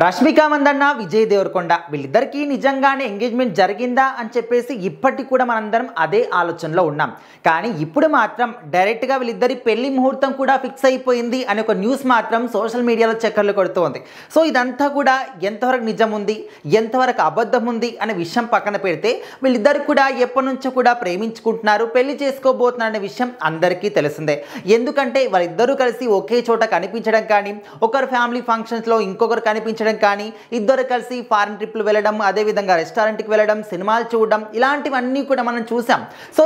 రష్మిక మందన్న, విజయ్ దేవరకొండ వీళ్ళిద్దరికీ నిజంగానే ఎంగేజ్మెంట్ జరిగిందా అని చెప్పేసి ఇప్పటికి కూడా మనందరం అదే ఆలోచనలో ఉన్నాం. కానీ ఇప్పుడు మాత్రం డైరెక్ట్గా వీళ్ళిద్దరి పెళ్లి ముహూర్తం కూడా ఫిక్స్ అయిపోయింది అనే ఒక న్యూస్ మాత్రం సోషల్ మీడియాలో చక్కర్లు కొడుతోంది. సో ఇదంతా కూడా ఎంతవరకు నిజం ఉంది, ఎంతవరకు అబద్ధం ఉంది అనే విషయం పక్కన పెడితే వీళ్ళిద్దరు కూడా ఎప్పటి నుంచో కూడా ప్రేమించుకుంటున్నారు, పెళ్లి చేసుకోబోతున్నారు అనే విషయం అందరికీ తెలిసిందే. ఎందుకంటే వాళ్ళిద్దరూ కలిసి ఒకే చోట కనిపించడం కానీ, ఒకరు ఫ్యామిలీ ఫంక్షన్స్లో ఇంకొకరు కనిపించడం కానీ, ఇద్దరు కలిసి ఫారెన్ ట్రిప్లు వెళ్ళడం, అదేవిధంగా రెస్టారెంట్కి వెళ్ళడం, సినిమాలు చూడడం, ఇలాంటివన్నీ కూడా మనం చూసాం. సో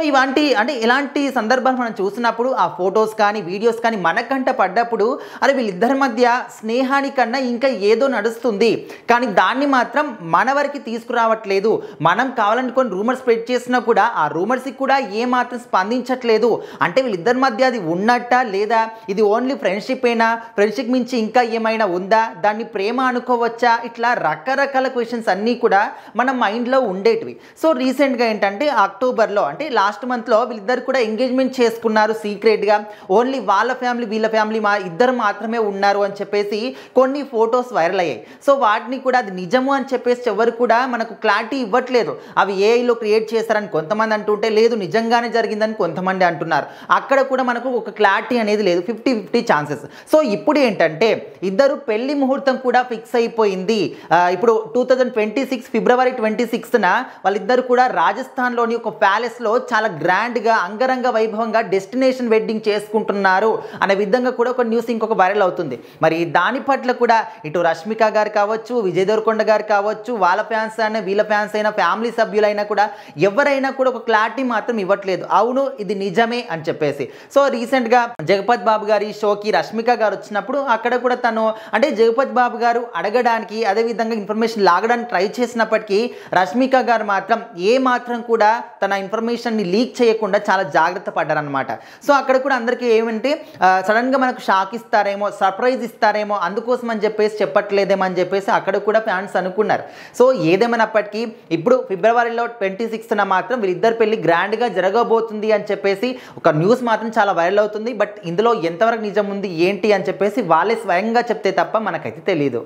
ఇలాంటి సందర్భాలు మనం చూసినప్పుడు ఆ ఫొటోస్ కానీ వీడియోస్ కానీ మనకంట పడ్డప్పుడు అరే వీళ్ళిద్దరి మధ్య స్నేహానికన్నా ఇంకా ఏదో నడుస్తుంది, కానీ దాన్ని మాత్రం మన వరకు తీసుకురావట్లేదు. మనం కావాలనుకొని రూమర్స్ స్ప్రెడ్ చేసినా కూడా ఆ రూమర్స్కి కూడా ఏమాత్రం స్పందించట్లేదు. అంటే వీళ్ళిద్దరి మధ్య అది ఉన్నట్ట లేదా ఇది ఓన్లీ ఫ్రెండ్షిప్ అయినా, ఫ్రెండ్షిప్ మించి ఇంకా ఏమైనా ఉందా, దాన్ని ప్రేమ అనుకోవచ్చా, ఇట్లా రకరకాల క్వశ్చన్స్ అన్నీ కూడా మన మైండ్లో ఉండేటివి. సో రీసెంట్గా ఏంటంటే అక్టోబర్లో అంటే లాస్ట్ మంత్లో వీళ్ళిద్దరు కూడా ఎంగేజ్మెంట్ చేసుకున్నారు సీక్రెట్గా. ఓన్లీ వాళ్ళ ఫ్యామిలీ వీళ్ళ ఫ్యామిలీ ఇద్దరు మాత్రమే ఉన్నారు అని చెప్పేసి కొన్ని ఫొటోస్ వైరల్ అయ్యాయి. సో వాటిని కూడా అది నిజము అని చెప్పేసి ఎవరు కూడా మనకు క్లారిటీ ఇవ్వట్లేదు. అవి ఏఐలో క్రియేట్ చేశారని కొంతమంది అంటుంటే, లేదు నిజంగానే జరిగిందని కొంతమంది అంటున్నారు. అక్కడ కూడా మనకు ఒక క్లారిటీ అనేది లేదు, 50-50 ఛాన్సెస్. సో ఇప్పుడు ఏంటంటే ఇద్దరు పెళ్లి ముహూర్తం కూడా ఫిక్స్ అయిపోయింది. ఇప్పుడు 2026 ఫిబ్రవరి 26న వాళ్ళిద్దరు కూడా రాజస్థాన్లోని ఒక ప్యాలెస్లో చాలా గ్రాండ్గా అంగరంగ వైభవంగా డెస్టినేషన్ వెడ్డింగ్ చేసుకుంటున్నారు అనే విధంగా కూడా ఒక న్యూస్ ఇంకొక వైరల్ అవుతుంది. మరి దాని పట్ల కూడా ఇటు రష్మిక గారు కావచ్చు, విజయ్ దేవరకొండ గారు కావచ్చు, వాళ్ళ ఫ్యాన్స్ అయినా వీళ్ళ ఫ్యాన్స్ అయినా ఫ్యామిలీ సభ్యులైనా కూడా ఎవరైనా కూడా ఒక క్లారిటీ మాత్రం ఇవ్వట్లేదు, అవును ఇది నిజమే అని చెప్పేసి. సో రీసెంట్గా జగపత్ బాబు గారి షోకి రష్మిక గారు వచ్చినప్పుడు అక్కడ కూడా తను అంటే జగపత్ బాబు గారు అడగడానికి అదేవిధంగా ఇన్ఫర్మేషన్ లాగడానికి ట్రై చేసినప్పటికీ రష్మిక గారు మాత్రం ఏ మాత్రం కూడా తన ఇన్ఫర్మేషన్ని లీక్ చేయకుండా చాలా జాగ్రత్త పడ్డారనమాట. సో అక్కడ కూడా అందరికీ ఏమంటే సడన్గా మనకు షాక్ ఇస్తారేమో, సర్ప్రైజ్ ఇస్తారేమో, అందుకోసం అని చెప్పేసి చెప్పట్లేదేమో అని చెప్పేసి అక్కడ కూడా ఫ్యాన్స్ అనుకున్నారు. సో ఏదేమైనప్పటికీ ఇప్పుడు ఫిబ్రవరిలో 26న మాత్రం వీళ్ళిద్దరు పెళ్లి గ్రాండ్గా జరగబోతుంది అని చెప్పేసి ఒక న్యూస్ మాత్రం చాలా వైరల్ అవుతుంది. బట్ ఇందులో ఎంతవరకు నిజం ఉంది ఏంటి అని చెప్పేసి వాళ్ళే స్వయంగా చెప్తే తప్ప మనకైతే తెలియదు.